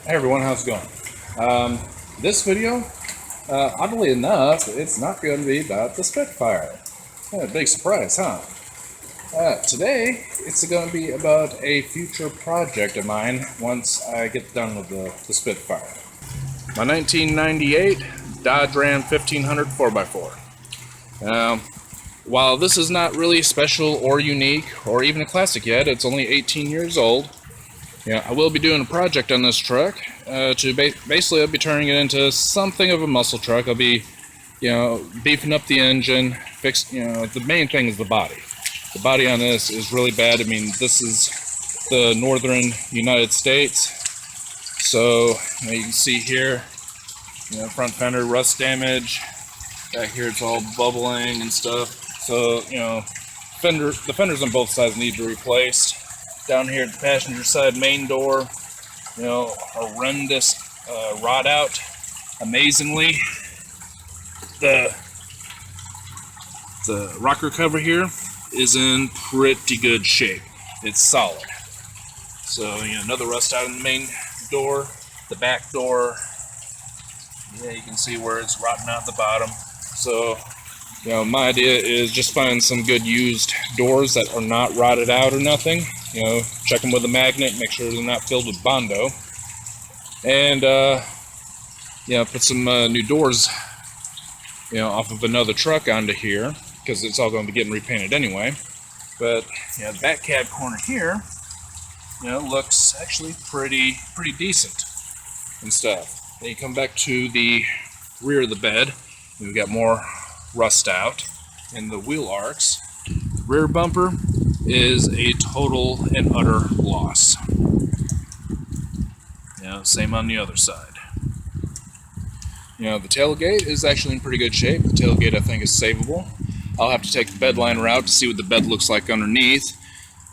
Hey everyone, how's it going? This video, oddly enough, it's not going to be about the Spitfire. Big surprise, huh? Today, it's going to be about a future project of mine once I get done with the Spitfire. My 1998 Dodge Ram 1500 4x4. While this is not really special or unique or even a classic yet, it's only 18 years old. I will be doing a project on this truck to basically I'll be turning it into something of a muscle truck. I'll be, beefing up the engine, the main thing is the body. The body on this is really bad. I mean, this is the northern United States. So, you can see here, front fender rust damage. Back here it's all bubbling and stuff. So, the fenders on both sides need to be replaced. Down here at the passenger side main door, horrendous rot out. Amazingly, the rocker cover here is in pretty good shape. It's solid. So, another rust out in the main door. The back door, you can see where it's rotting out the bottom. So, my idea is just find some good used doors that are not rotted out or nothing. Check them with a magnet, make sure they're not filled with Bondo. And, put some new doors, off of another truck onto here, because it's all going to be getting repainted anyway. But, the back cab corner here, looks actually pretty decent and stuff. Then you come back to the rear of the bed, and we've got more rust out in the wheel arcs. The rear bumper is a total and utter loss. Same on the other side. The tailgate is actually in pretty good shape. The tailgate I think is savable. I'll have to take the bed line route to see what the bed looks like underneath.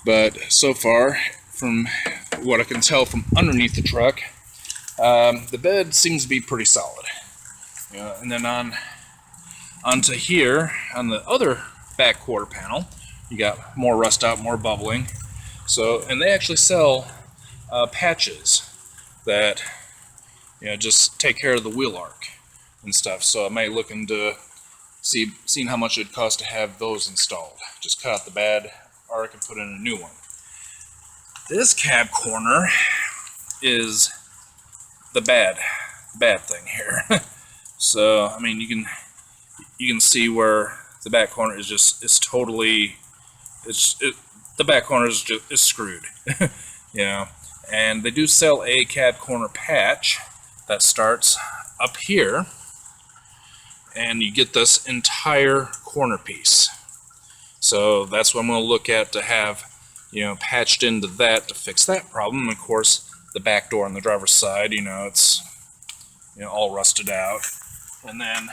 But so far, from what I can tell from underneath the truck, the bed seems to be pretty solid. And then onto here, on the other back quarter panel, you got more rust out, more bubbling. So, and they actually sell patches that, just take care of the wheel arc and stuff. So I might look into seeing how much it'd cost to have those installed. Just cut out the bad arc and put in a new one. This cab corner is the bad thing here. So, I mean, you can see where the back corner is the back corner is screwed. And they do sell a cab corner patch that starts up here, and you get this entire corner piece. So that's what I'm going to look at to have, patched into that to fix that problem. And of course, the back door on the driver's side, it's all rusted out. And then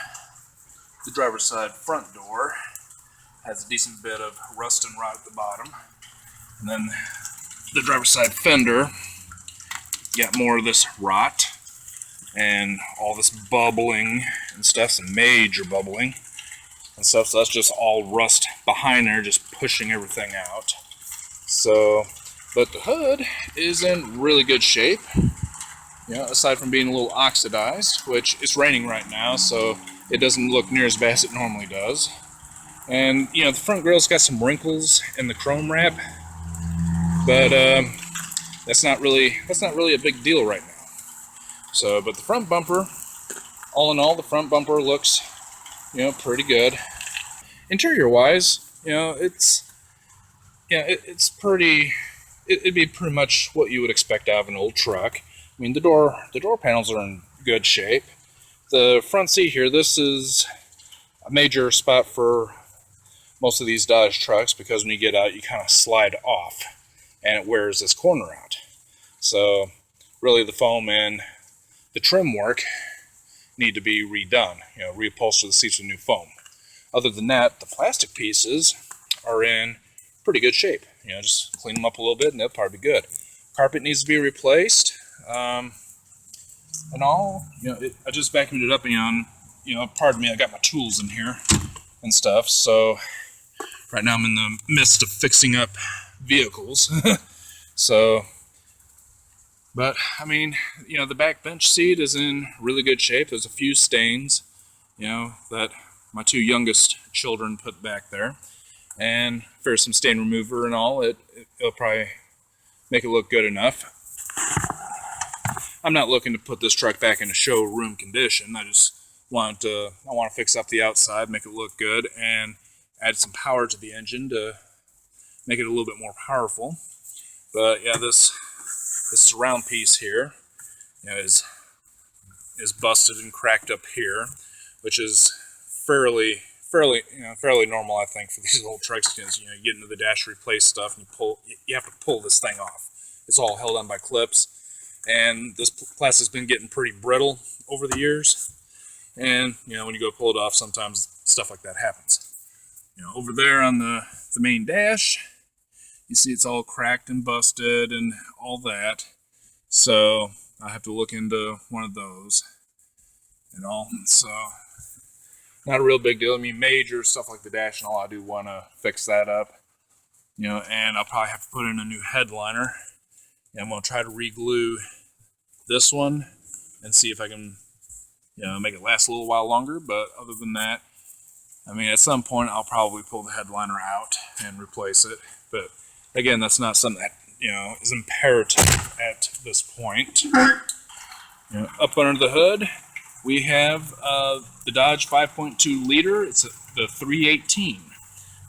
the driver's side front door has a decent bit of rust and rot at the bottom. And then the driver's side fender got more of this rot and all this bubbling and stuff, some major bubbling and stuff. So that's just all rust behind there, just pushing everything out. So, but the hood is in really good shape. Aside from being a little oxidized, which it's raining right now, so it doesn't look near as bad as it normally does. And the front grill's got some wrinkles in the chrome wrap, but that's not really a big deal right now. So, but the front bumper, all in all, the front bumper looks, pretty good. Interior wise, it's pretty. It'd be pretty much what you would expect out of an old truck. I mean, the door panels are in good shape. The front seat here, this is a major spot for most of these Dodge trucks, because when you get out, you kind of slide off and it wears this corner out. So really the foam and the trim work need to be redone, reupholster the seats with new foam. Other than that, the plastic pieces are in pretty good shape. Just clean them up a little bit and they'll probably be good. Carpet needs to be replaced. And all, I just vacuumed it up, and pardon me, I got my tools in here and stuff. So right now I'm in the midst of fixing up vehicles. So But I mean, the back bench seat is in really good shape. There's a few stains, that my two youngest children put back there, and for some stain remover and all, it'll probably make it look good enough. I'm not looking to put this truck back in a showroom condition. I just want to fix up the outside, make it look good, and add some power to the engine to make it a little bit more powerful. But yeah, this surround piece here, is busted and cracked up here, which is fairly normal, I think, for these old trucks. Because you get into the dash to replace stuff, and you have to pull this thing off. It's all held on by clips, and this plastic's been getting pretty brittle over the years. And when you go pull it off, sometimes stuff like that happens. Over there on the main dash, you see it's all cracked and busted and all that. So I have to look into one of those and all. So not a real big deal. I mean, major stuff like the dash and all, I do want to fix that up. And I'll probably have to put in a new headliner. And I'm going to try to re-glue this one and see if I can, make it last a little while longer. But other than that, I mean, at some point I'll probably pull the headliner out and replace it. But again, that's not something that, is imperative at this point. Up under the hood, we have the Dodge 5.2 liter. It's the 318.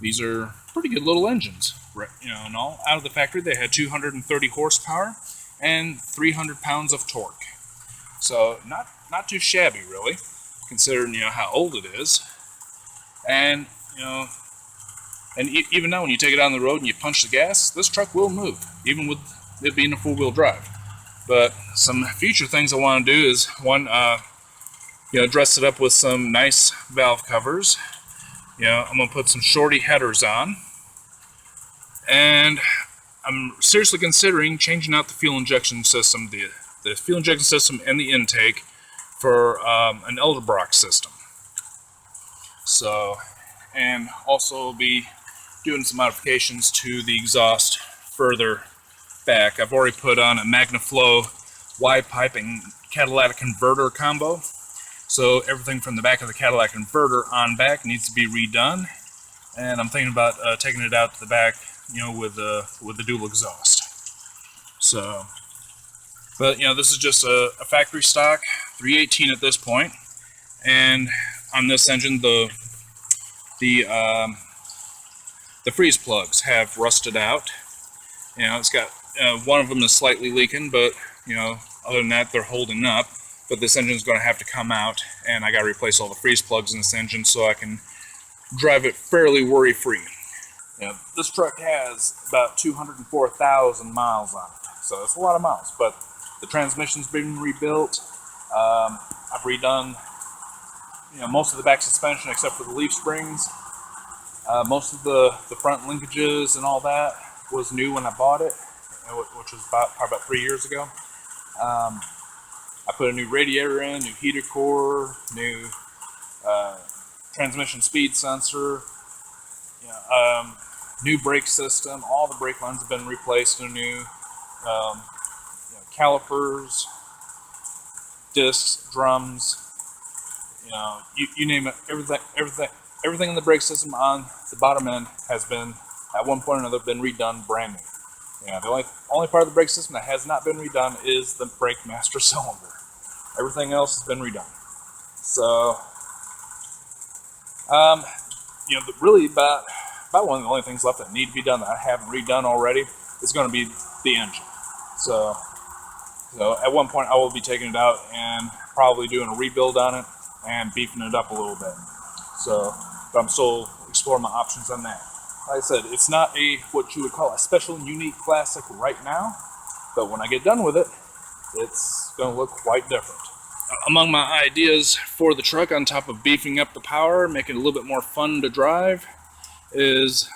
These are pretty good little engines, and all. Out of the factory, they had 230 horsepower and 300 pounds of torque. So not too shabby, really, considering how old it is. And even now, when you take it out on the road and you punch the gas, this truck will move, even with it being a four-wheel drive. But some future things I want to do is, one, dress it up with some nice valve covers. I'm going to put some shorty headers on. And I'm seriously considering changing out the fuel injection system, the fuel injection system and the intake for an Edelbrock system. So, and also be doing some modifications to the exhaust further back. I've already put on a MagnaFlow Y-pipe and catalytic converter combo. So everything from the back of the catalytic converter on back needs to be redone. And I'm thinking about taking it out to the back, with the dual exhaust. So, but this is just a factory stock 318 at this point. And on this engine, the freeze plugs have rusted out. It's got one of them is slightly leaking, but other than that, they're holding up. But this engine's going to have to come out, and I got to replace all the freeze plugs in this engine so I can drive it fairly worry-free. This truck has about 204,000 miles on it, so it's a lot of miles. But the transmission's been rebuilt. I've redone most of the back suspension except for the leaf springs. Most of the front linkages and all that was new when I bought it, which was probably about 3 years ago. I put a new radiator in, new heater core, new transmission speed sensor, new brake system. All the brake lines have been replaced. New calipers, discs, drums. You name it. Everything in the brake system on the bottom end has been, at one point or another, been redone brand new. The only part of the brake system that has not been redone is the brake master cylinder. Everything else has been redone. So, really about one of the only things left that need to be done that I haven't redone already is going to be the engine. So at one point I will be taking it out and probably doing a rebuild on it and beefing it up a little bit. So, but I'm still exploring my options on that. Like I said, it's not what you would call a special and unique classic right now, but when I get done with it, it's going to look quite different. Among my ideas for the truck, on top of beefing up the power, making it a little bit more fun to drive, is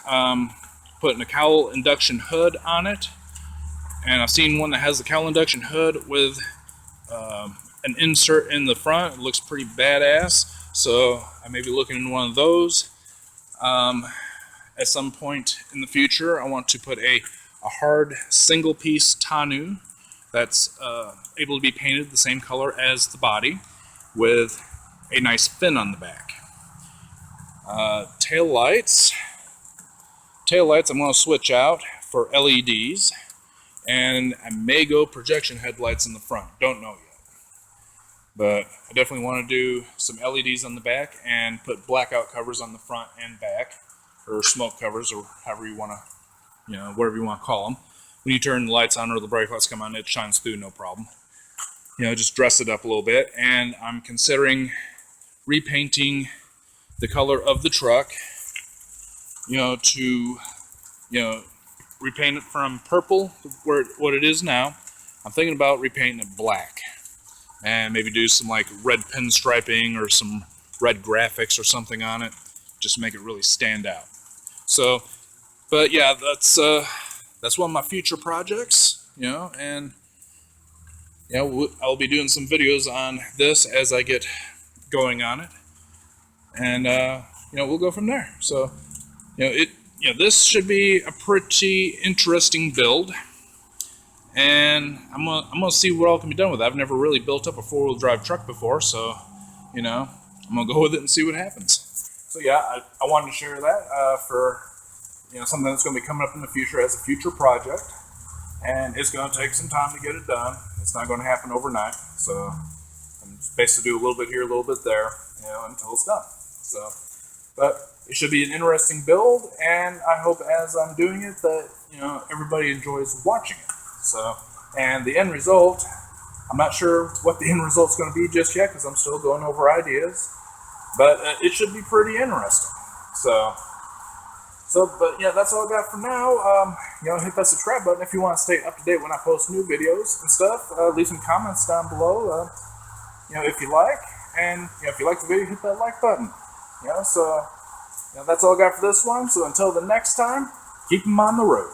putting a cowl induction hood on it. And I've seen one that has the cowl induction hood with an insert in the front. It looks pretty badass, so I may be looking into one of those. At some point in the future, I want to put a hard single-piece tonneau that's able to be painted the same color as the body with a nice fin on the back. Tail lights I'm going to switch out for LEDs, and I may go projection headlights in the front. Don't know yet. But I definitely want to do some LEDs on the back and put blackout covers on the front and back, or smoke covers, or however you want to, whatever you want to call them. When you turn the lights on or the brake lights come on, it shines through, no problem. Just dress it up a little bit. And I'm considering repainting the color of the truck, to, repaint it from purple, what it is now. I'm thinking about repainting it black. And maybe do some like red pinstriping or some red graphics or something on it, just to make it really stand out. So, but yeah, that's one of my future projects, and I'll be doing some videos on this as I get going on it, and we'll go from there. So, this should be a pretty interesting build. And I'm gonna see what all can be done with it. I've never really built up a four-wheel drive truck before, so I'm gonna go with it and see what happens. So yeah, I wanted to share that for something that's gonna be coming up in the future as a future project, and it's gonna take some time to get it done. It's not gonna happen overnight, so I'm just basically do a little bit here, a little bit there, until it's done. So, but it should be an interesting build, and I hope as I'm doing it that everybody enjoys watching it. So, and the end result, I'm not sure what the end result's going to be just yet because I'm still going over ideas, but it should be pretty interesting. So, but yeah, that's all I got for now. Hit that subscribe button if you want to stay up to date when I post new videos and stuff. Leave some comments down below, if you like, and if you like the video, hit that like button. So that's all I got for this one. So until the next time, keep them on the road.